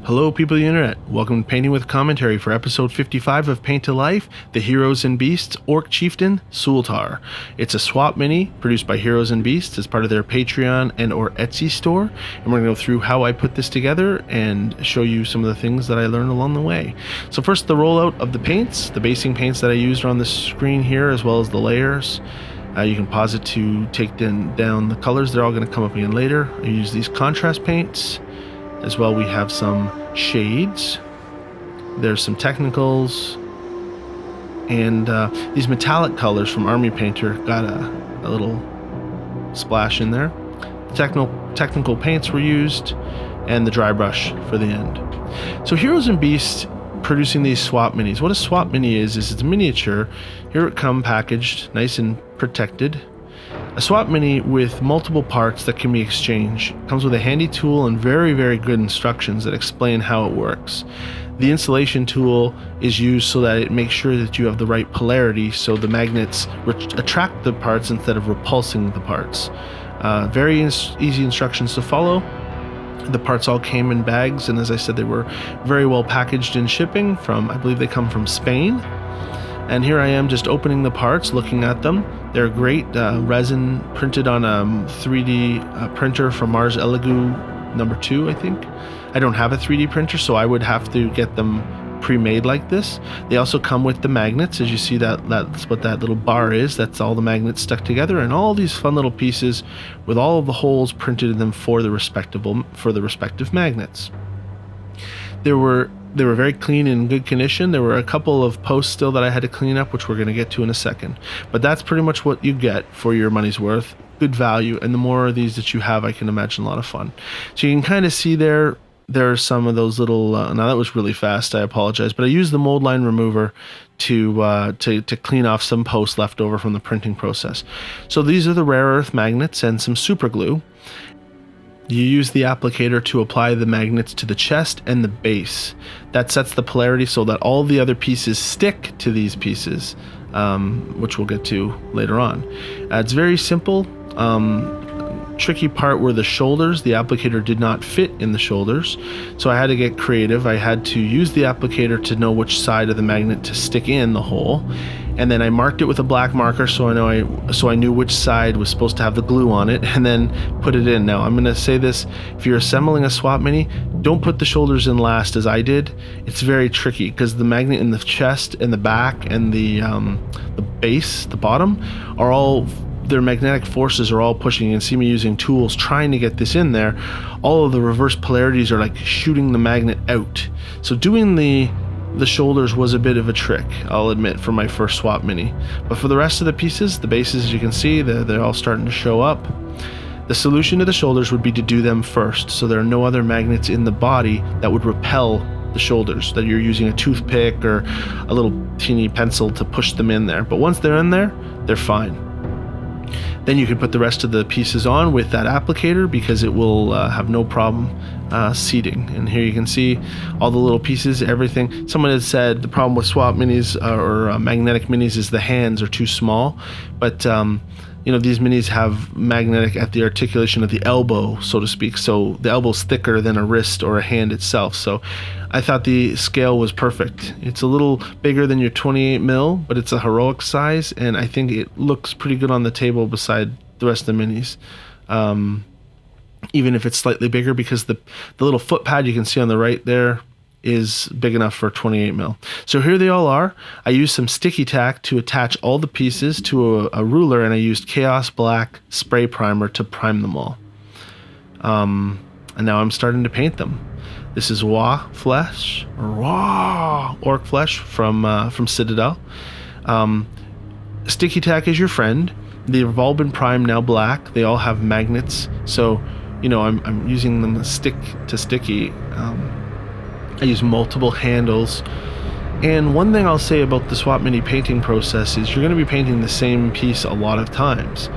Hello people of the internet, welcome to Painting with Commentary for episode 55 of Paint to Life, The Heroes and Beasts Orc Chieftain, Suhltar. It's a swap mini produced by Heroes and Beasts as part of their Patreon and or Etsy store, and we're going to go through how I put this together and show you some of the things that I learned along the way. So first, the rollout of the paints. The basing paints that I used are on the screen here, as well as the layers. You can pause it to take down the colors. They're all going to come up again later. I use these contrast paints. As well, we have some shades. There's some technicals. And these metallic colors from Army Painter got a little splash in there. The technical paints were used, and the dry brush for the end. So Heroes and Beasts producing these swap minis. What a swap mini is it's a miniature. Here it comes packaged, nice and protected. A swap mini with multiple parts that can be exchanged. Comes with a handy tool and very, very good instructions that explain how it works. The installation tool is used so that it makes sure that you have the right polarity so the magnets attract the parts instead of repulsing the parts. Very easy instructions to follow. The parts all came in bags, and as I said, they were very well packaged in shipping from, I believe they come from Spain. And here I am just opening the parts, looking at them. They're great resin printed on a 3D printer from Mars Elegoo number 2, I think. I don't have a 3D printer, so I would have to get them pre-made like this. They also come with the magnets. As you see, that's what that little bar is. That's all the magnets stuck together, and all these fun little pieces with all of the holes printed in them for the respective magnets. They were very clean and in good condition. There were a couple of posts still that I had to clean up, which we're going to get to in a second. But that's pretty much what you get for your money's worth. Good value, and the more of these that you have, I can imagine a lot of fun. So you can kind of see there are some of those little, now that was really fast, I apologize, but I used the mold line remover to clean off some posts left over from the printing process. So these are the rare earth magnets and some super glue. You use the applicator to apply the magnets to the chest and the base. That sets the polarity so that all the other pieces stick to these pieces, which we'll get to later on. It's very simple. Tricky part were the shoulders. The applicator did not fit in the shoulders, so I had to get creative. I had to use the applicator to know which side of the magnet to stick in the hole, and then I marked it with a black marker so I knew which side was supposed to have the glue on it, and then put it in. Now I'm going to say this: if you're assembling a swap mini, don't put the shoulders in last as I did. It's very tricky because the magnet in the chest and the back and the base, the bottom, are all, their magnetic forces are all pushing. You can see me using tools trying to get this in there. All of the reverse polarities are like shooting the magnet out. So doing the shoulders was a bit of a trick, I'll admit, for my first swap mini. But for the rest of the pieces, the bases, as you can see, they're all starting to show up. The solution to the shoulders would be to do them first, so there are no other magnets in the body that would repel the shoulders, that you're using a toothpick or a little teeny pencil to push them in there. But once they're in there, they're fine. Then you can put the rest of the pieces on with that applicator because it will have no problem seating. And here you can see all the little pieces, everything. Someone had said the problem with swap minis or magnetic minis is the hands are too small, but these minis have magnetic at the articulation of the elbow, so to speak. So the elbow's thicker than a wrist or a hand itself. So I thought the scale was perfect. It's a little bigger than your 28 mil, but it's a heroic size, and I think it looks pretty good on the table beside the rest of the minis. Even if it's slightly bigger, because the little foot pad you can see on the right there is big enough for 28 mil. So here they all are. I used some sticky tack to attach all the pieces to a ruler, and I used Chaos Black spray primer to prime them all. And now I'm starting to paint them. This is Orc Flash from Citadel. Sticky tack is your friend. They've all been primed now black. They all have magnets, so I'm using them stick to sticky. I use multiple handles. And one thing I'll say about the swap mini painting process is you're going to be painting the same piece a lot of times.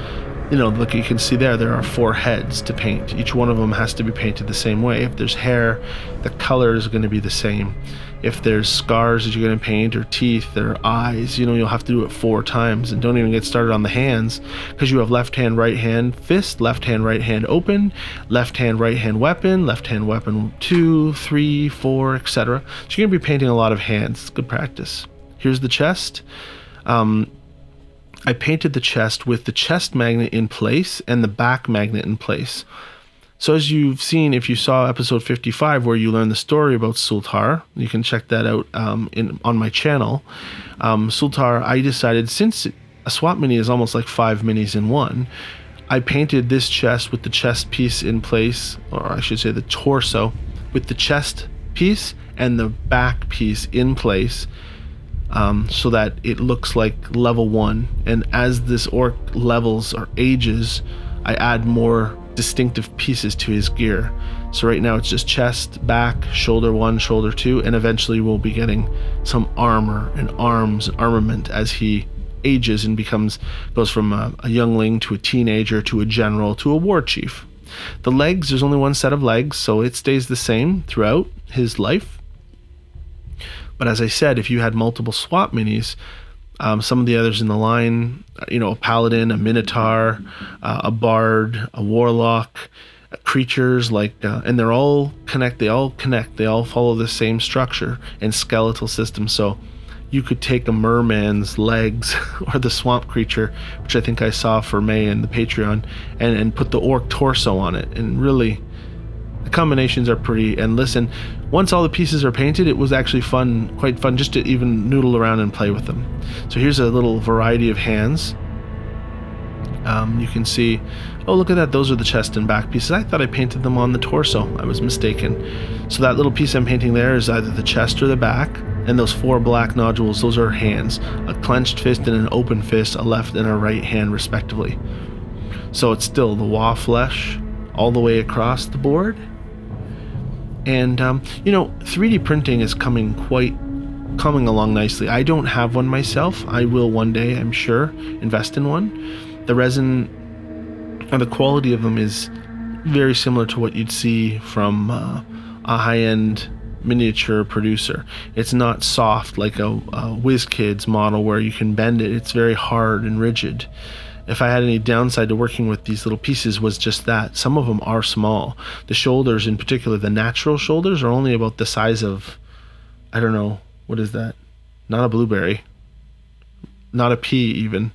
look, you can see there are 4 heads to paint. Each one of them has to be painted the same way. If there's hair, the color is going to be the same. If there's scars that you're going to paint, or teeth, or eyes, you'll have to do it 4 times. And don't even get started on the hands, because you have left hand, right hand fist, left hand, right hand open, left hand, right hand weapon, left hand weapon 2, 3, 4, etc. So you're going to be painting a lot of hands. It's good practice. Here's the chest. I painted the chest with the chest magnet in place and the back magnet in place. So as you've seen, if you saw episode 55 where you learned the story about Suhltar, you can check that out on my channel. Suhltar, I decided, since a swap mini is almost like 5 minis in one, I painted this chest with the chest piece in place, or I should say the torso, with the chest piece and the back piece in place. So that it looks like level 1, and as this orc levels or ages, I add more distinctive pieces to his gear. So right now it's just chest, back, shoulder 1, shoulder 2, and eventually we'll be getting some armor and arms and armament as he ages and goes from a youngling to a teenager to a general to a war chief. The legs, there's only 1 set of legs, so it stays the same throughout his life. But as I said, if you had multiple swap minis, some of the others in the line, a paladin, a minotaur, a bard, a warlock, creatures like, and they all connect, they all follow the same structure and skeletal system. So you could take a merman's legs or the swamp creature, which I think I saw for May in the Patreon, and put the orc torso on it. And really, the combinations are pretty. And listen, once all the pieces are painted, it was actually quite fun just to even noodle around and play with them. So here's a little variety of hands. You can see, oh, look at that, those are the chest and back pieces. I thought I painted them on the torso. I was mistaken. So that little piece I'm painting there is either the chest or the back, and those 4 black nodules, those are hands, a clenched fist and an open fist, a left and a right hand respectively. So it's still the Orc Flash all the way across the board. And 3D printing is coming along nicely. I don't have one myself. I will one day, I'm sure, invest in one. The resin and the quality of them is very similar to what you'd see from a high-end miniature producer. It's not soft like a Wizkids model where you can bend it. It's very hard and rigid. If I had any downside to working with these little pieces, was just that some of them are small. The shoulders in particular, the natural shoulders, are only about the size of, I don't know, what is that? Not a blueberry, not a pea even.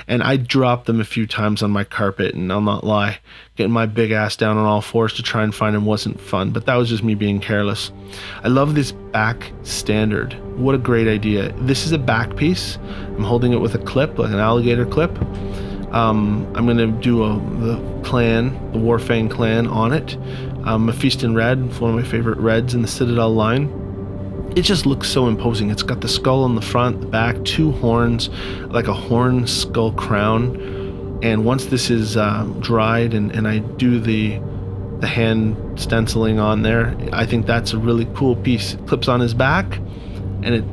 And I dropped them a few times on my carpet, and I'll not lie, getting my big ass down on all fours to try and find them wasn't fun, but that was just me being careless. I love this back standard. What a great idea. This is a back piece. I'm holding it with a clip, like an alligator clip. I'm going to do the Warfang clan on it. Mephisto in red, one of my favorite reds in the Citadel line. It just looks so imposing. It's got the skull on the front, the back, 2 horns, like a horn skull crown. And once this is dried and I do the hand stenciling on there, I think that's a really cool piece. It clips on his back and it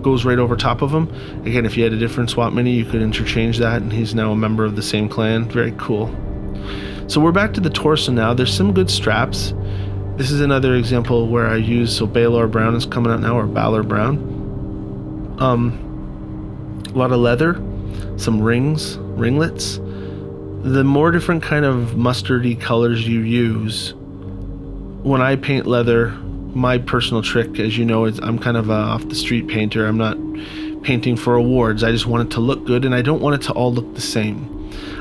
goes right over top of him. Again, if you had a different swap mini, you could interchange that, and he's now a member of the same clan. Very cool. So we're back to the torso now. There's some good straps. This is another example where I use, so Balor Brown is coming out now, or Balor Brown. A lot of leather, some ringlets. The more different kind of mustardy colors you use, when I paint leather, my personal trick, as you know, is I'm kind of a off the street painter. I'm not painting for awards. I just want it to look good, and I don't want it to all look the same.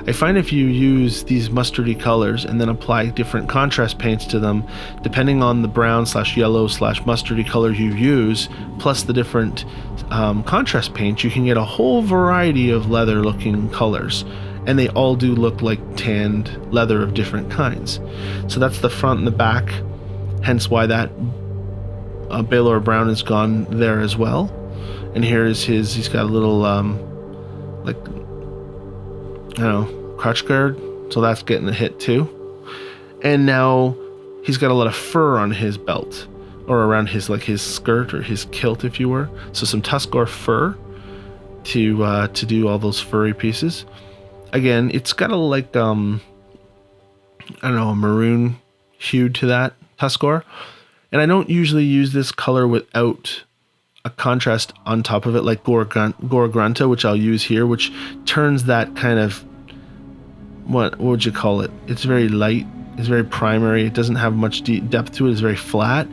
I find if you use these mustardy colors and then apply different contrast paints to them, depending on the brown/yellow/mustardy color you use, plus the different contrast paints, you can get a whole variety of leather looking colors. And they all do look like tanned leather of different kinds. So that's the front and the back, hence why that Balor Brown is gone there as well. And here is he's got a little like, I don't know, crotch guard, so that's getting a hit too. And now he's got a lot of fur on his belt, or around his skirt or his kilt, if you were. So some Tuskor fur to do all those furry pieces. Again, it's got a like, I don't know, a maroon hue to that Tuscarora. And I don't usually use this color without a contrast on top of it, like Gorgrunta, which I'll use here, which turns that kind of, what would you call it? It's very light, it's very primary, it doesn't have much deep depth to it, it's very flat.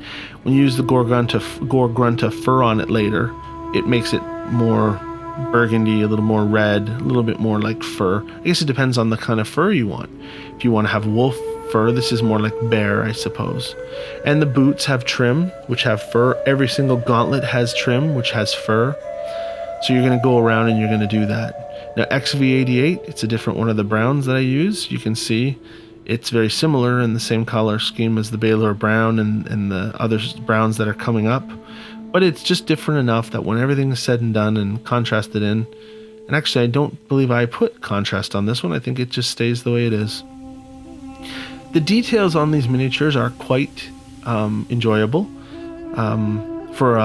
When you use the Gorgrunta fur on it later, it makes it more burgundy, a little more red, a little bit more like fur. I guess it depends on the kind of fur you want. If you want to have wolf fur, this is more like bear, I suppose. And the boots have trim, which have fur. Every single gauntlet has trim, which has fur. So you're going to go around and you're going to do that. Now XV88, it's a different one of the browns that I use. You can see it's very similar in the same color scheme as the Baylor brown and the other browns that are coming up. But it's just different enough that when everything is said and done and contrasted in, and actually I don't believe I put contrast on this one, I think it just stays the way it is. The details on these miniatures are quite enjoyable for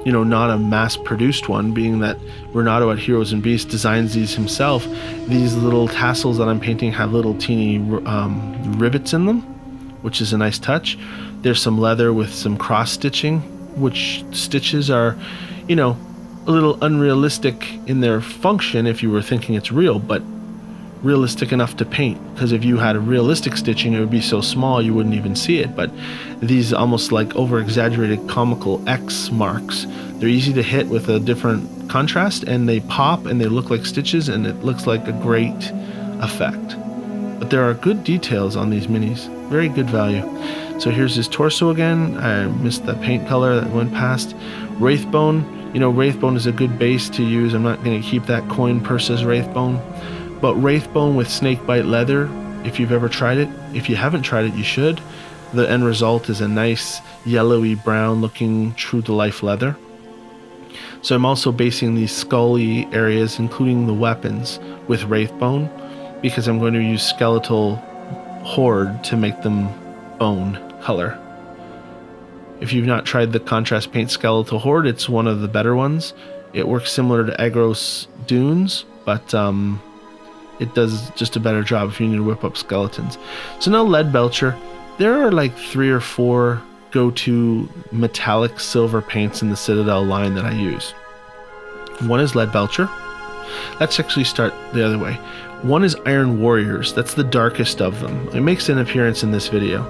not a mass-produced one, being that Renato at Heroes and Beasts designs these himself. These little tassels that I'm painting have little teeny rivets in them, which is a nice touch. There's some leather with some cross-stitching, which stitches are, a little unrealistic in their function if you were thinking it's real, but realistic enough to paint, because if you had a realistic stitching, it would be so small you wouldn't even see it. But these almost like over-exaggerated comical X marks, they're easy to hit with a different contrast, and they pop and they look like stitches, and it looks like a great effect. But there are good details on these minis, very good value. So here's his torso again. I missed the paint color that went past. Wraithbone, Wraithbone is a good base to use. I'm not going to keep that coin purse as Wraithbone. But Wraithbone with snakebite leather, if you've ever tried it, if you haven't tried it, you should. The end result is a nice yellowy brown looking true to life leather. So I'm also basing these scully areas, including the weapons, with Wraithbone, because I'm going to use skeletal horde to make them bone color. If you've not tried the contrast paint skeletal horde, it's one of the better ones. It works similar to Agros Dunes, but it does just a better job if you need to whip up skeletons. So now Lead Belcher. There are like 3 or 4 go-to metallic silver paints in the Citadel line that I use. One is Lead Belcher. Let's actually start the other way. One is Iron Warriors. That's the darkest of them. It makes an appearance in this video.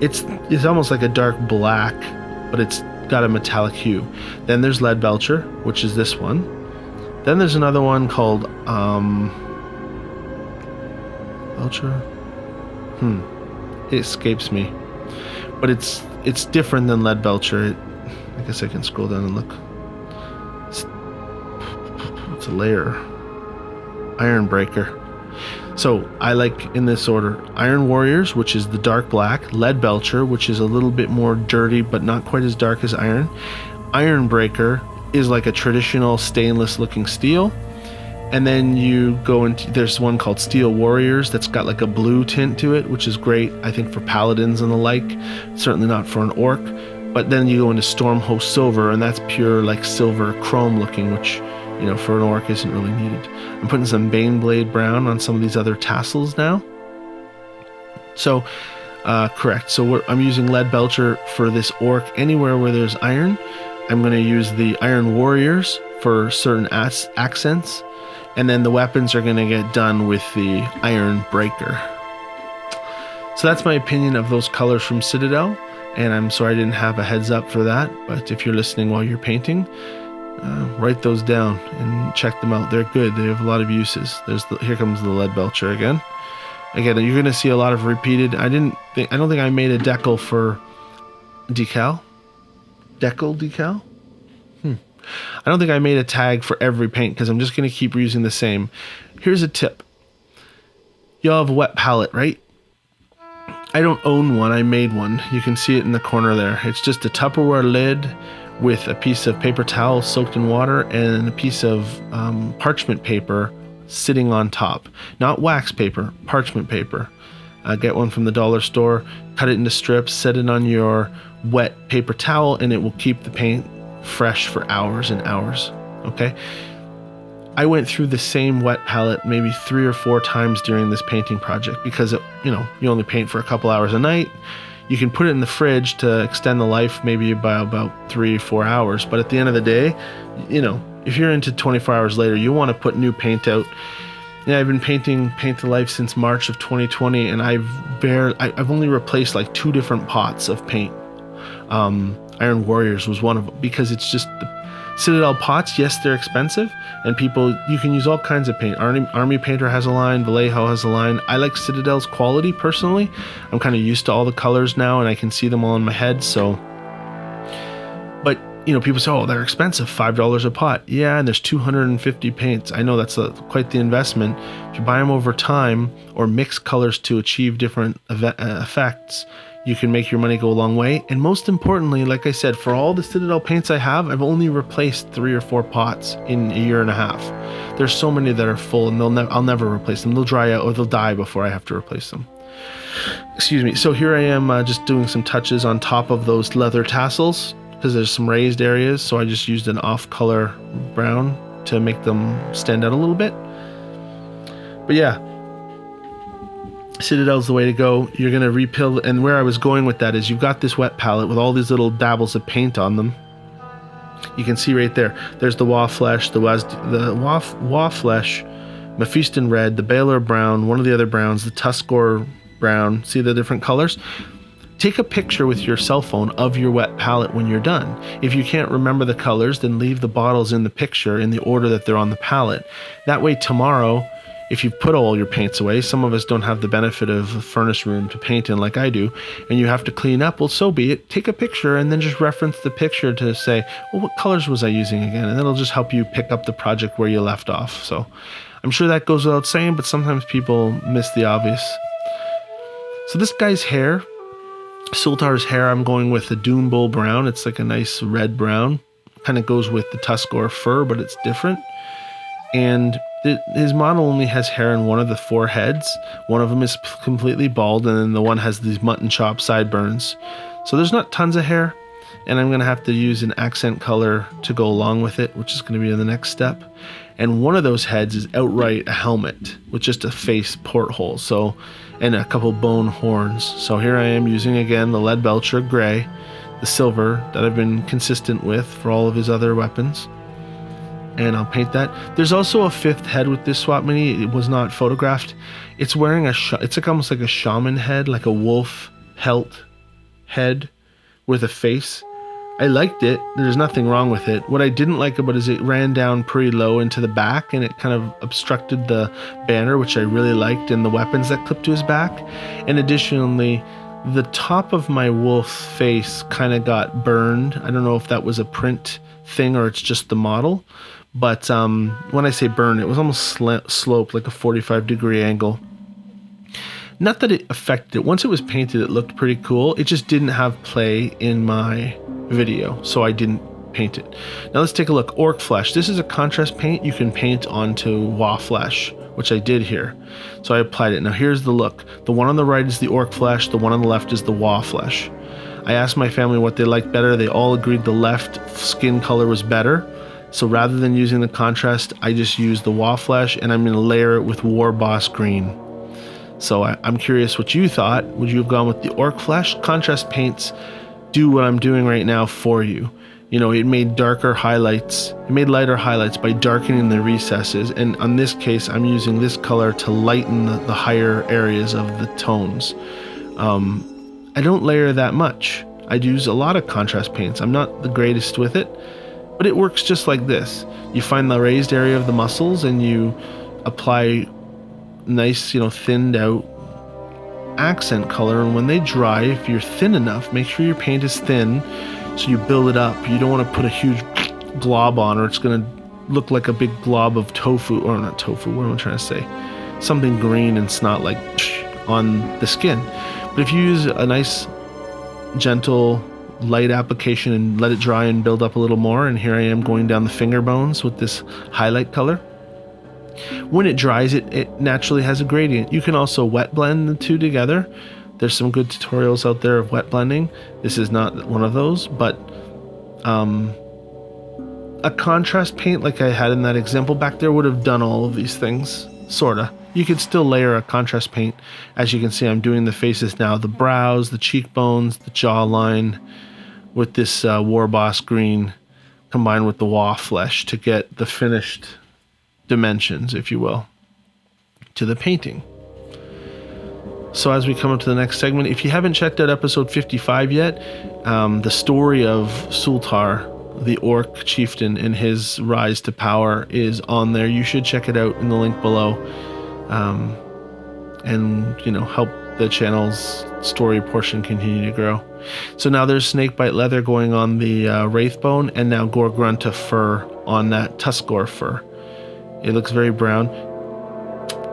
It's almost like a dark black, but it's got a metallic hue. Then there's Lead Belcher, which is this one. Then there's another one called Belcher? It escapes me. But it's different than Lead Belcher. I guess I can scroll down and look. It's a layer. Iron Breaker. So I like in this order Iron Warriors, which is the dark black, Lead Belcher, which is a little bit more dirty but not quite as dark as iron. Iron Breaker is like a traditional stainless looking steel. And then you go into, there's one called Steel Warriors that's got like a blue tint to it, which is great, I think, for paladins and the like. Certainly not for an orc. But then you go into Stormhost Silver, and that's pure like silver chrome looking, which, for an orc isn't really needed. I'm putting some Baneblade Brown on some of these other tassels now. So, correct. So I'm using Lead Belcher for this orc. Anywhere where there's iron, I'm going to use the Iron Warriors for certain accents. And then the weapons are going to get done with the Iron Breaker. So that's my opinion of those colors from Citadel. And I'm sorry I didn't have a heads up for that. But if you're listening while you're painting, write those down and check them out. They're good. They have a lot of uses. Here comes the Lead Belcher again. Again, you're going to see a lot of repeated. I don't think I made a decal for decal. Decal? I don't think I made a tag for every paint because I'm just going to keep reusing the same. Here's a tip. Y'all have a wet palette, right? I don't own one. I made one. You can see it in the corner there. It's just a Tupperware lid with a piece of paper towel soaked in water and a piece of parchment paper sitting on top. Not wax paper, parchment paper. Get one from the dollar store, cut it into strips, set it on your wet paper towel, and it will keep the paint fresh for hours and hours. Okay, I went through the same wet palette maybe 3 or 4 times during this painting project because you only paint for a couple hours a night. You can put it in the fridge to extend the life maybe by about 3 or 4 hours. But at the end of the day, if you're into 24 hours later, you want to put new paint out. Yeah, I've been painting Paint to Life since March of 2020, and I've only replaced like 2 different pots of paint. Iron Warriors was one of them, because it's just the Citadel pots. Yes, they're expensive, and you can use all kinds of paint. Army Painter has a line, Vallejo has a line. I like Citadel's quality personally. I'm kind of used to all the colors now, and I can see them all in my head. So, but people say, oh, they're expensive, $5 a pot. Yeah, and there's 250 paints. I know that's quite the investment. If you buy them over time or mix colors to achieve different effects, you can make your money go a long way. And most importantly, like I said, for all the Citadel paints I have, I've only replaced 3 or 4 pots in a year and a half. There's so many that are full, and I'll never replace them. They'll dry out or they'll die before I have to replace them. Excuse me. So here I am just doing some touches on top of those leather tassels, because there's some raised areas. So I just used an off-color brown to make them stand out a little bit. But yeah, Citadel's the way to go. You're going to repill, and where I was going with that is you've got this wet palette with all these little dabbles of paint on them. You can see right there. There's the Orc Flash, the Orc Flash, Mephiston Red, the Belcher Brown, one of the other browns, the Tuscarora Brown. See the different colors? Take a picture with your cell phone of your wet palette when you're done. If you can't remember the colors, then leave the bottles in the picture in the order that they're on the palette. That way tomorrow, if you've put all your paints away, some of us don't have the benefit of a furnace room to paint in like I do, and you have to clean up, well, so be it. Take a picture and then just reference the picture to say, well, what colors was I using again? And that'll just help you pick up the project where you left off. So I'm sure that goes without saying, but sometimes people miss the obvious. So this guy's hair, Suhltar's hair, I'm going with the Doom Bull brown. It's like a nice red brown. Kind of goes with the Tuscarora fur, but it's different. And his model only has hair in one of the 4 heads. One of them is completely bald, and then the one has these mutton chop sideburns. So there's not tons of hair, and I'm going to have to use an accent color to go along with it, which is going to be in the next step. And one of those heads is outright a helmet with just a face porthole, and a couple bone horns. So here I am using again the lead Belcher gray, the silver that I've been consistent with for all of his other weapons. And I'll paint that. There's also a 5th head with this swap mini. It was not photographed. It's wearing it's like almost like a shaman head, like a wolf pelt head with a face. I liked it. There's nothing wrong with it. What I didn't like about it is it ran down pretty low into the back, and it kind of obstructed the banner, which I really liked, and the weapons that clipped to his back. And additionally, the top of my wolf face kind of got burned. I don't know if that was a print thing or it's just the model. But when I say burn, it was almost sloped like a 45-degree angle. Not that it affected it. Once it was painted, it looked pretty cool. It just didn't have play in my video, so I didn't paint it. Now let's take a look. Orc Flash. This is a contrast paint you can paint onto Orc Flash, which I did here. So I applied it. Now here's the look. The one on the right is the Orc Flash. The one on the left is the Orc Flash. I asked my family what they liked better. They all agreed the left skin color was better. So rather than using the contrast, I just used the Orc Flash, and I'm going to layer it with War Boss Green. So I'm curious what you thought. Would you have gone with the Orc Flash? Contrast paints do what I'm doing right now for you. It made darker highlights. It made lighter highlights by darkening the recesses. And on this case, I'm using this color to lighten the higher areas of the tones. I don't layer that much. I use a lot of contrast paints. I'm not the greatest with it, but it works just like this. You find the raised area of the muscles and you apply nice, thinned out accent color. And when they dry, if you're thin enough, make sure your paint is thin so you build it up. You don't want to put a huge glob on, or it's going to look like a big glob of tofu, or not tofu, what am I trying to say? Something green and snot like on the skin. But if you use a nice, gentle, light application and let it dry and build up a little more, and here I am going down the finger bones with this highlight color. When it dries, it naturally has a gradient. You can also wet blend the two together. There's some good tutorials out there of wet blending. This is not one of those, but a contrast paint like I had in that example back there would have done all of these things, sorta. You could still layer a contrast paint. As you can see, I'm doing the faces now, the brows, the cheekbones, the jawline, with this War Boss green combined with the Orc Flash to get the finished dimensions, if you will, to the painting. So as we come up to the next segment, if you haven't checked out episode 55 yet, the story of Suhltar, the Orc Chieftain, and his rise to power is on there. You should check it out in the link below, and help the channel's story portion continue to grow. So now there's snakebite leather going on the Wraithbone, and now Gorgrunta fur on that Tuskor fur. It looks very brown.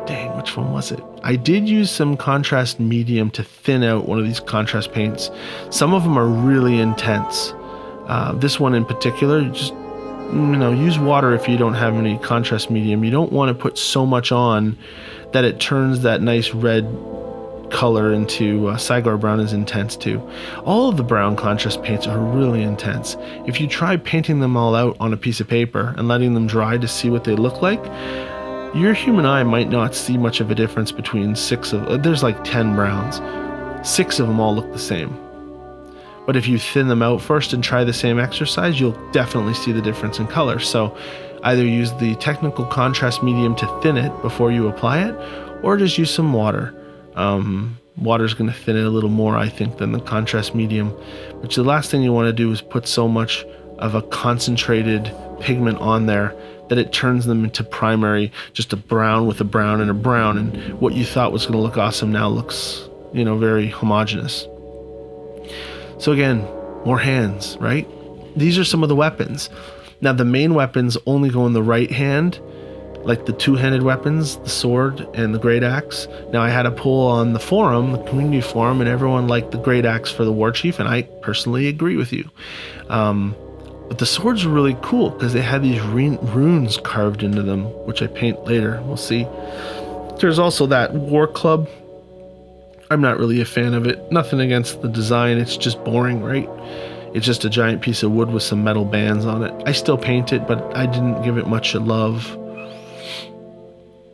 Dang, which one was it? I did use some contrast medium to thin out one of these contrast paints. Some of them are really intense. This one in particular, just use water if you don't have any contrast medium. You don't want to put so much on that it turns that nice red color into Cygor brown is intense too. All of the brown contrast paints are really intense. If you try painting them all out on a piece of paper and letting them dry to see what they look like, your human eye might not see much of a difference between there's like 10 browns. 6 of them all look the same. But if you thin them out first and try the same exercise, you'll definitely see the difference in color. So either use the technical contrast medium to thin it before you apply it, or just use some water. Water is going to thin it a little more, I think, than the contrast medium. But the last thing you want to do is put so much of a concentrated pigment on there that it turns them into primary, just a brown with a brown and a brown, and what you thought was going to look awesome now looks, very homogeneous. So again, more hands, right? These are some of the weapons. Now the main weapons only go in the right hand, like the two-handed weapons, the sword and the great axe. Now I had a poll on the forum, the community forum, and everyone liked the great axe for the Warchief, and I personally agree with you. But the swords are really cool because they had these runes carved into them, which I paint later. We'll see. There's also that war club. I'm not really a fan of it. Nothing against the design. It's just boring, right? It's just a giant piece of wood with some metal bands on it. I still paint it, but I didn't give it much love.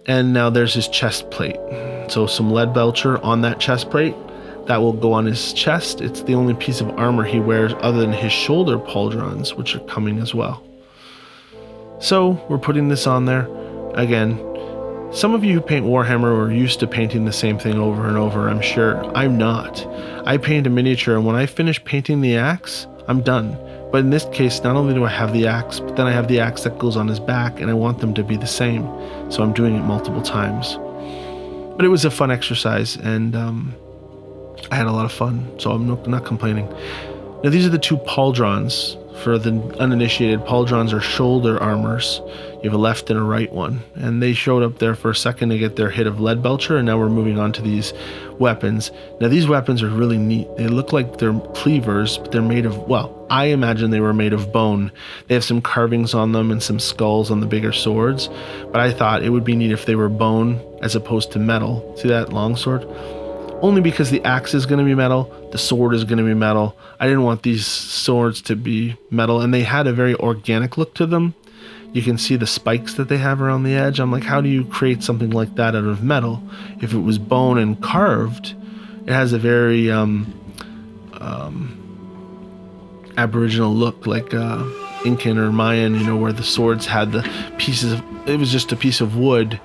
And now there's his chest plate. So some lead Belcher on that chest plate. That will go on his chest. It's the only piece of armor he wears other than his shoulder pauldrons, which are coming as well. So we're putting this on there. Again, some of you who paint Warhammer are used to painting the same thing over and over, I'm sure. I'm not. I paint a miniature, and when I finish painting the axe, I'm done. But in this case, not only do I have the axe, but then I have the axe that goes on his back, and I want them to be the same. So I'm doing it multiple times. But it was a fun exercise, and I had a lot of fun, so I'm not complaining. Now these are the two pauldrons. For the uninitiated, pauldrons are shoulder armors. You have a left and a right one, and they showed up there for a second to get their hit of lead Belcher, and now we're moving on to these weapons. Now these weapons are really neat. They look like they're cleavers, but they're made of, well, I imagine they were made of bone. They have some carvings on them and some skulls on the bigger swords, but I thought it would be neat if they were bone as opposed to metal. See that longsword? Only because the axe is going to be metal, the sword is going to be metal. I didn't want these swords to be metal, and they had a very organic look to them. You can see the spikes that they have around the edge. I'm like, how do you create something like that out of metal? If it was bone and carved, it has a very Aboriginal look, like Incan or Mayan, where the swords had the pieces of, it was just a piece of wood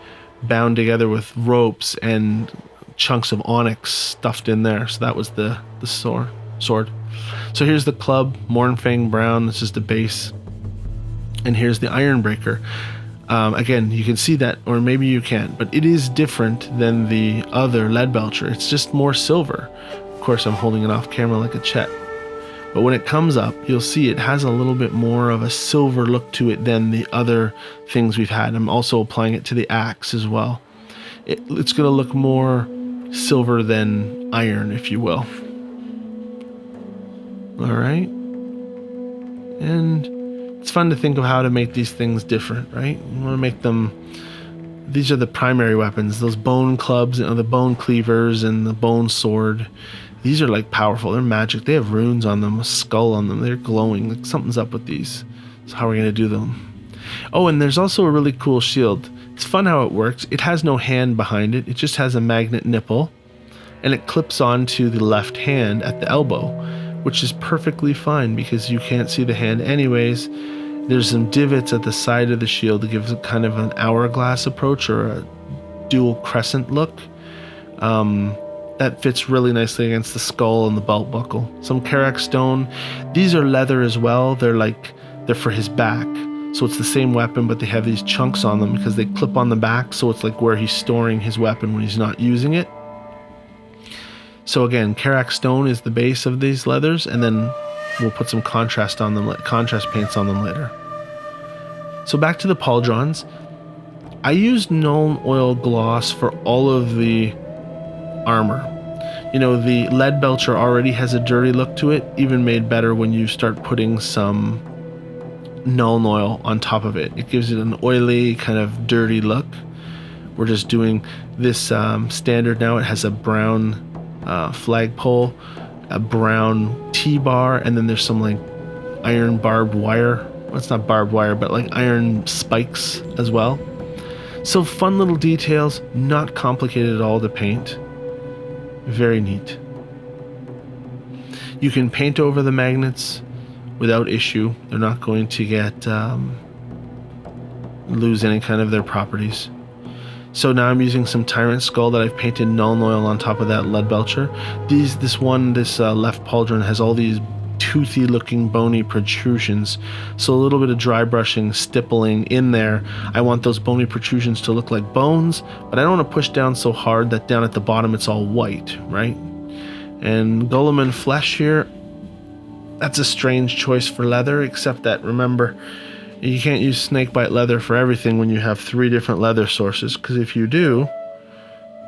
bound together with ropes and chunks of onyx stuffed in there. So that was the sword. So here's the club, Mournfang brown. This is the base. And here's the Ironbreaker. Again, you can see that, or maybe you can't, but it is different than the other lead Belcher. It's just more silver. Of course, I'm holding it off camera like a Chet. But when it comes up, you'll see it has a little bit more of a silver look to it than the other things we've had. I'm also applying it to the axe as well. It's going to look more silver than iron, if you will. All right. And it's fun to think of how to make these things different, right? You want to make them, these are the primary weapons, those bone clubs, the bone cleavers and the bone sword. These are like powerful, they're magic. They have runes on them, a skull on them, they're glowing, like something's up with these. So how are we going to do them? Oh, and there's also a really cool shield. It's fun how it works. It has no hand behind it. It just has a magnet nipple, and it clips onto the left hand at the elbow, which is perfectly fine because you can't see the hand anyways. There's some divots at the side of the shield to give it kind of an hourglass approach or a dual crescent look. That fits really nicely against the skull and the belt buckle. Some Karak stone. These are leather as well. They're for his back. So it's the same weapon, but they have these chunks on them because they clip on the back. So it's like where he's storing his weapon when he's not using it. So again, Karak stone is the base of these leathers, and then we'll put some contrast paints on them later. So back to the pauldrons. I used Nuln Oil gloss for all of the armor. You know, the lead Belcher already has a dirty look to it, even made better when you start putting some Nuln Oil on top of it. It gives it an oily, kind of dirty look. We're just doing this standard now. It has a brown flagpole, a brown T-bar, and then there's some like iron barbed wire. Well, it's not barbed wire, but like iron spikes as well. So fun little details, not complicated at all to paint. Very neat. You can paint over the magnets without issue. They're not going to get lose any kind of their properties. So now I'm using some Tyrant Skull that I've painted Nuln Oil on top of that lead Belcher. This left pauldron has all these toothy looking bony protrusions, so a little bit of dry brushing, stippling in there. I want those bony protrusions to look like bones, but I don't want to push down so hard that down at the bottom it's all white, right? And Golem and Flesh here, that's a strange choice for leather, except that, remember, you can't use snakebite leather for everything when you have 3 different leather sources, because if you do,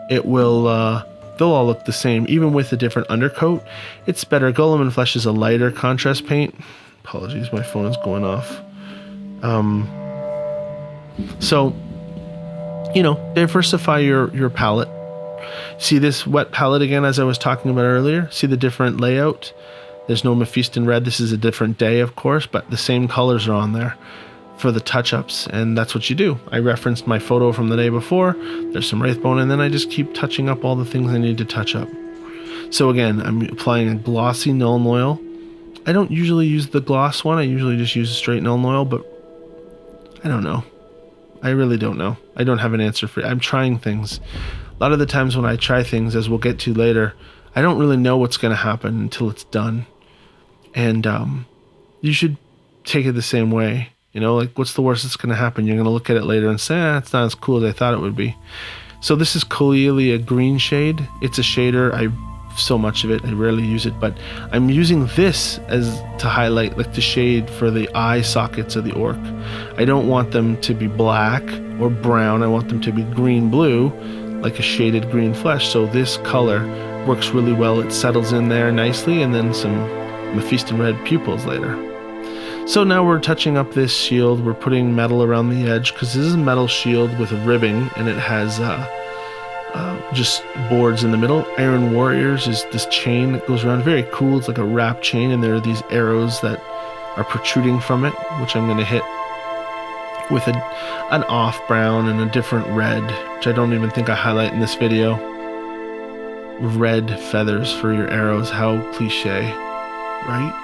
it will they'll all look the same, even with a different undercoat. It's better. Golem and Flesh is a lighter contrast paint. Apologies, my phone is going off. So, you know, diversify your palette. See this wet palette again, as I was talking about earlier? See the different layout? There's no Mephiston red. This is a different day, of course, but the same colors are on there for the touch-ups, and that's what you do. I referenced my photo from the day before. There's some Wraithbone, and then I just keep touching up all the things I need to touch up. So again, I'm applying a glossy Nuln Oil. I don't usually use the gloss one. I usually just use a straight Nuln Oil, but I don't know. I really don't know. I don't have an answer for it. I'm trying things. A lot of the times when I try things, as we'll get to later, I don't really know what's going to happen until it's done. And you should take it the same way. You know, like, what's the worst that's going to happen? You're going to look at it later and say, it's not as cool as I thought it would be. So this is clearly a green shade. It's a shader. So much of it, I rarely use it, but I'm using this as to highlight, like, the shade for the eye sockets of the orc. I don't want them to be black or brown. I want them to be green-blue, like a shaded green flesh. So this color works really well. It settles in there nicely, and then some Mephiston red pupils later. So now we're touching up this shield. We're putting metal around the edge, because this is a metal shield with a ribbing, and it has just boards in the middle. Iron Warriors is this chain that goes around. Very cool. It's like a wrap chain, and there are these arrows that are protruding from it, which I'm going to hit with an off brown and a different red, which I don't even think I highlight in this video. Red feathers for your arrows. How cliche, right?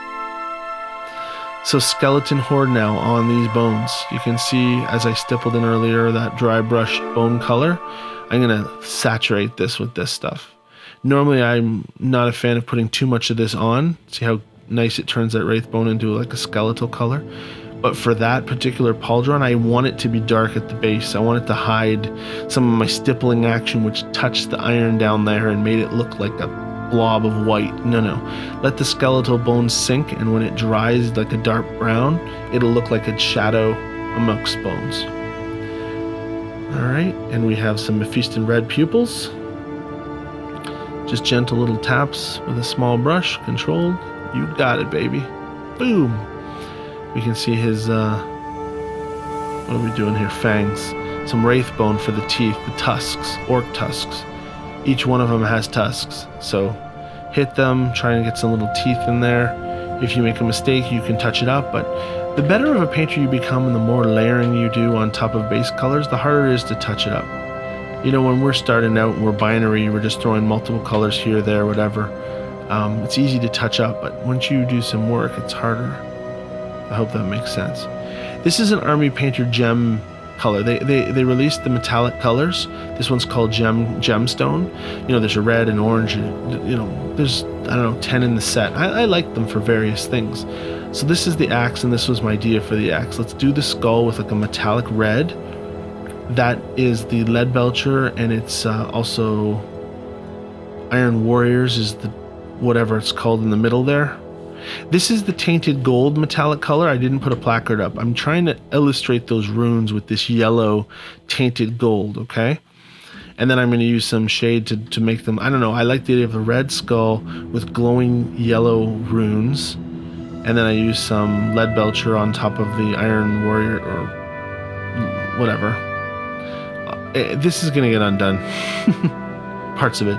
So skeleton horde now on these bones. You can see, as I stippled in earlier, that dry brush bone color. I'm going to saturate this with this stuff. Normally, I'm not a fan of putting too much of this on. See how nice it turns that Wraithbone into like a skeletal color. But for that particular pauldron, I want it to be dark at the base. I want it to hide some of my stippling action, which touched the iron down there and made it look like a blob of white. No. Let the skeletal bones sink, and when it dries like a dark brown, it'll look like a shadow amongst bones. Alright, and we have some Mephiston red pupils. Just gentle little taps with a small brush, controlled. You got it, baby. Boom! We can see his, what are we doing here? Fangs. Some Wraithbone for the teeth, the tusks, orc tusks. Each one of them has tusks, so hit them, try and get some little teeth in there. If you make a mistake, you can touch it up, but the better of a painter you become and the more layering you do on top of base colors, the harder it is to touch it up. You know, when we're starting out and we're binary, we're just throwing multiple colors here, there, whatever. It's easy to touch up, but once you do some work, it's harder. I hope that makes sense. This is an Army Painter gem color. They released the metallic colors. This one's called Gemstone. You know, there's a red and orange. You know, there's, I don't know, 10 in the set. I like them for various things. So this is the axe, and this was my idea for the axe. Let's do the skull with like a metallic red. That is the lead Belcher, and it's also Iron Warriors is the whatever it's called in the middle there. This is the tainted gold metallic color. I didn't put a placard up. I'm trying to illustrate those runes with this yellow tainted gold, okay? And then I'm going to use some shade to make them, I don't know, I like the idea of a red skull with glowing yellow runes. And then I use some lead Belcher on top of the Iron Warrior or whatever. This is going to get undone. Parts of it.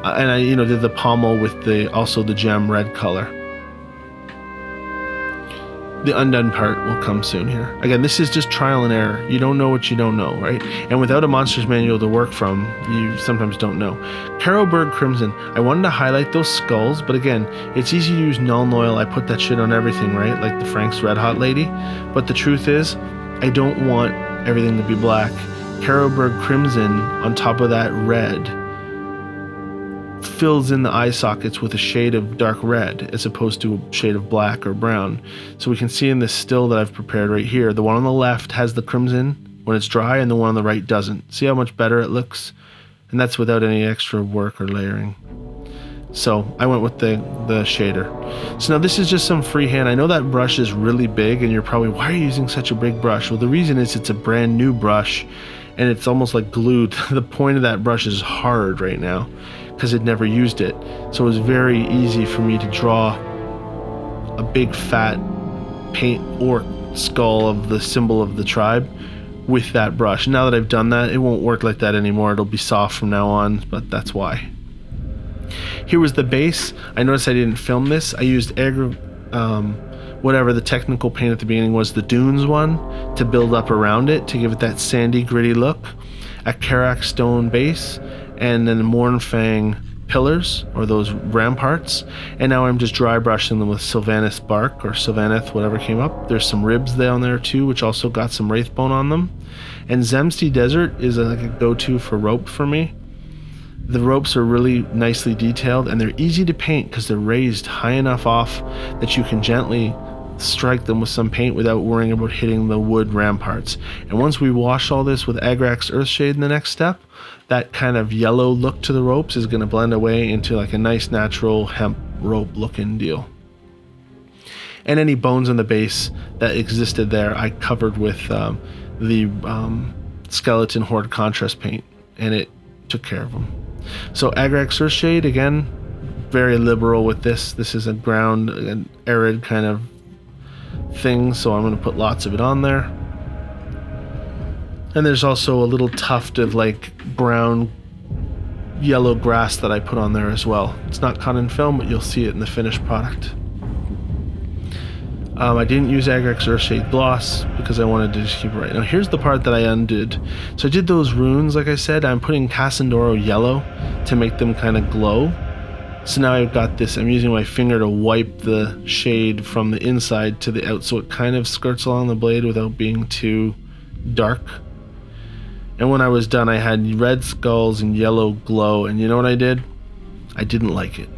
And I, did the pommel with also the gem red color. The undone part will come soon here. Again, this is just trial and error. You don't know what you don't know, right? And without a monster's manual to work from, you sometimes don't know. Carroburg Crimson. I wanted to highlight those skulls, but again, it's easy to use Null Oil. I put that shit on everything, right? Like the Frank's Red Hot lady. But the truth is, I don't want everything to be black. Carroburg Crimson on top of that red fills in the eye sockets with a shade of dark red as opposed to a shade of black or brown. So we can see in this still that I've prepared right here, the one on the left has the crimson when it's dry and the one on the right doesn't. See how much better it looks? And that's without any extra work or layering. So I went with the shader. So now this is just some freehand. I know that brush is really big and you're probably, why are you using such a big brush? Well, the reason is it's a brand new brush and it's almost like glued. The point of that brush is hard right now because it never used it. So it was very easy for me to draw a big fat paint orc skull of the symbol of the tribe with that brush. Now that I've done that, it won't work like that anymore. It'll be soft from now on, but that's why. Here was the base. I noticed I didn't film this. I used whatever the technical paint at the beginning was, the Dunes one, to build up around it, to give it that sandy, gritty look. A Karak stone base, and then Mornfang pillars, or those ramparts. And now I'm just dry brushing them with Sylvaneth bark, or Sylvaneth, whatever came up. There's some ribs down there too, which also got some wraithbone on them. And Zemsty Desert is like a go-to for rope for me. The ropes are really nicely detailed, and they're easy to paint because they're raised high enough off that you can gently strike them with some paint without worrying about hitting the wood ramparts. And once we wash all this with Agrax Earthshade in the next step, that kind of yellow look to the ropes is going to blend away into like a nice natural hemp rope looking deal. And any bones on the base that existed there I covered with the Skeleton Horde contrast paint, and it took care of them. So Agrax Earthshade, again, very liberal with this. This is a ground, an arid kind of thing, so I'm going to put lots of it on there. And there's also a little tuft of like brown yellow grass that I put on there as well. It's not caught in film, but you'll see it in the finished product. I didn't use Agrax Earthshade gloss because I wanted to just keep it right. Now here's the part that I undid. So I did those runes, like I said. I'm putting Cassandoro yellow to make them kind of glow. So now I've got this, I'm using my finger to wipe the shade from the inside to the out, so it kind of skirts along the blade without being too dark. And when I was done, I had red skulls and yellow glow, and you know what I did? I didn't like it.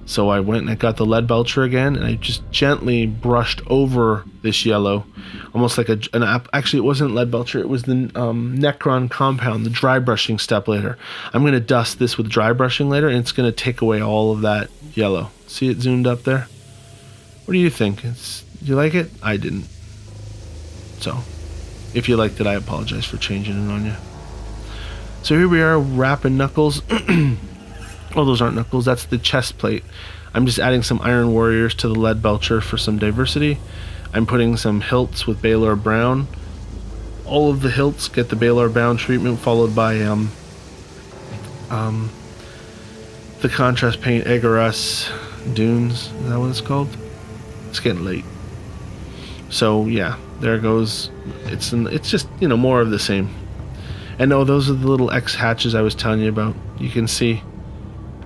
So I went and I got the lead Belcher again, and I just gently brushed over this yellow, almost like actually it wasn't lead Belcher, it was the Necron compound, the dry brushing step later. I'm going to dust this with dry brushing later, and it's going to take away all of that yellow. See it zoomed up there? What do you think? Do you like it? I didn't. So, if you liked it, I apologize for changing it on you. So here we are, wrapping knuckles. Oh, those aren't knuckles, that's the chest plate. I'm just adding some Iron Warriors to the lead Belcher for some diversity. I'm putting some hilts with Baylor Brown. All of the hilts get the Baylor Brown treatment, followed by the contrast paint Agarus Dunes. Is that what it's called? It's getting late. So yeah, there goes. It's just, you know, more of the same. And no, those are the little X hatches I was telling you about. You can see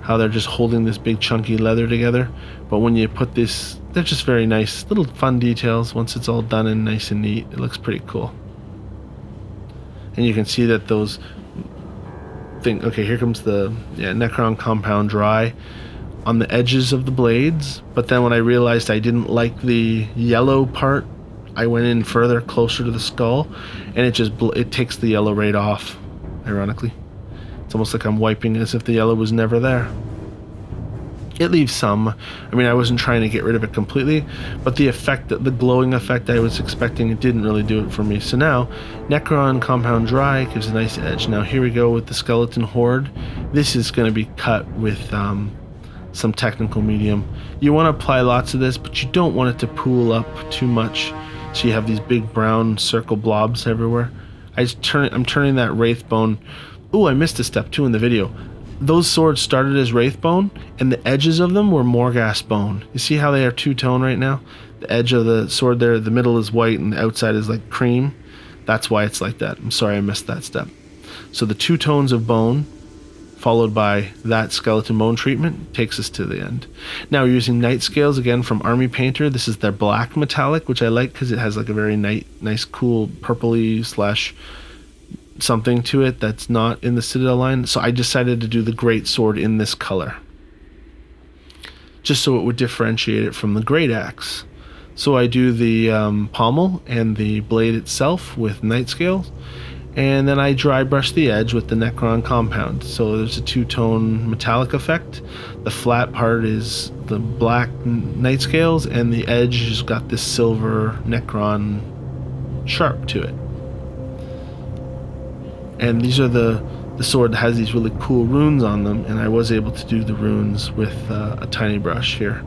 how they're just holding this big chunky leather together. But when you put this, they're just very nice, little fun details. Once it's all done and nice and neat, it looks pretty cool. And you can see that those okay, here comes the Necron compound dry on the edges of the blades. But then when I realized I didn't like the yellow part, I went in further, closer to the skull, and it takes the yellow right off, ironically. It's almost like I'm wiping as if the yellow was never there. It leaves some. I mean, I wasn't trying to get rid of it completely, but the effect, the glowing effect I was expecting, it didn't really do it for me. So now, Necron Compound Dry gives a nice edge. Now here we go with the Skeleton Horde. This is going to be cut with some technical medium. You want to apply lots of this, but you don't want it to pool up too much, so you have these big brown circle blobs everywhere. I'm turning that Wraith Bone. Ooh, I missed a step too in the video. Those swords started as Wraith Bone, and the edges of them were Morghast Bone. You see how they are two-tone right now? The edge of the sword there, the middle is white, and the outside is like cream. That's why it's like that. I'm sorry I missed that step. So the two tones of bone, followed by that skeleton bone treatment, takes us to the end. Now we're using Night Scales again from Army Painter. This is their black metallic, which I like because it has like a very nice, cool purpley / something to it that's not in the Citadel line. So I decided to do the Great Sword in this color, just so it would differentiate it from the Great Axe. So I do the pommel and the blade itself with Night Scales, and then I dry brush the edge with the Necron Compound. So there's a two-tone metallic effect. The flat part is the black Night Scales, and the edge has got this silver Necron sharp to it. And these are the sword that has these really cool runes on them, and I was able to do the runes with a tiny brush here.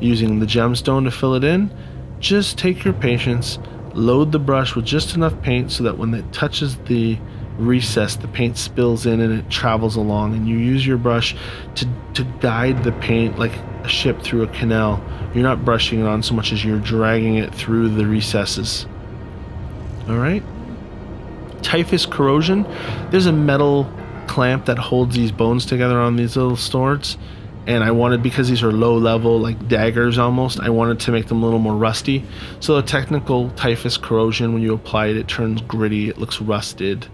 Using the gemstone to fill it in, just take your patience, load the brush with just enough paint so that when it touches the recess, the paint spills in and it travels along, and you use your brush to guide the paint like a ship through a canal. You're not brushing it on so much as you're dragging it through the recesses. Alright? Typhus Corrosion. There's a metal clamp that holds these bones together on these little swords, and I wanted, because these are low level, like daggers almost, I wanted to make them a little more rusty. So the technical Typhus Corrosion, when you apply it, it turns gritty, it looks rusted.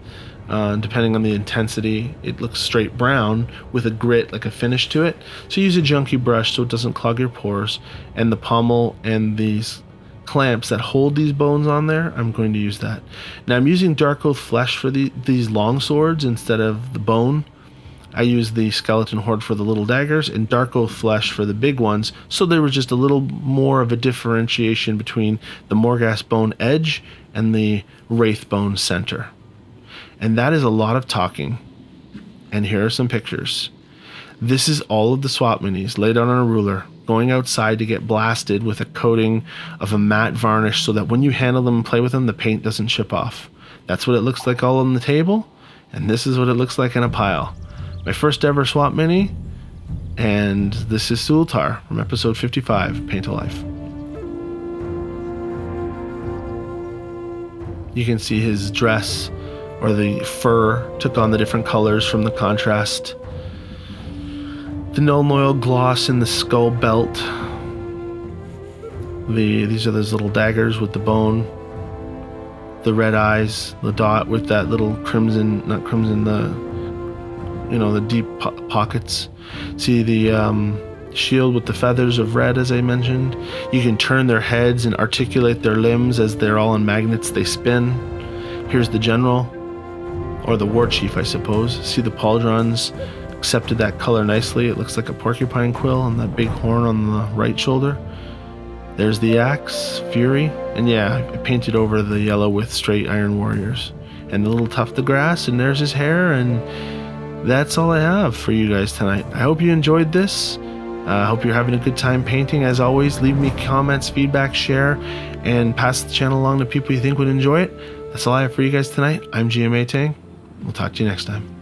Depending on the intensity, it looks straight brown with a grit, like a finish to it. So use a junky brush so it doesn't clog your pores. And the pommel and these clamps that hold these bones on there, I'm going to use that. Now I'm using Dark Oath Flesh for these long swords instead of the bone. I use the Skeleton Horde for the little daggers and Dark Oath Flesh for the big ones, so there was just a little more of a differentiation between the Morghast Bone edge and the Wraith Bone center. And that is a lot of talking. And here are some pictures. This is all of the swap minis laid out on a ruler, going outside to get blasted with a coating of a matte varnish so that when you handle them and play with them, the paint doesn't chip off. That's what it looks like all on the table, and this is what it looks like in a pile. My first ever swap mini, and this is Suhltar from episode 55, Paint to Life. You can see his dress, or the fur, took on the different colors from the contrast. The Null Oil gloss in the skull belt. These are those little daggers with the bone. The red eyes, the dot with that little crimson, not crimson, the deep pockets. See the shield with the feathers of red, as I mentioned. You can turn their heads and articulate their limbs as they're all in magnets, they spin. Here's the general, or the Warchief, I suppose. See the Pauldrons accepted that color nicely. It looks like a porcupine quill on that big horn on the right shoulder. There's the axe, Fury, and yeah, I painted over the yellow with straight Iron Warriors. And the little tuft of grass, and there's his hair, and that's all I have for you guys tonight. I hope you enjoyed this. I hope you're having a good time painting. As always, leave me comments, feedback, share, and pass the channel along to people you think would enjoy it. That's all I have for you guys tonight. I'm GMA Tang. We'll talk to you next time.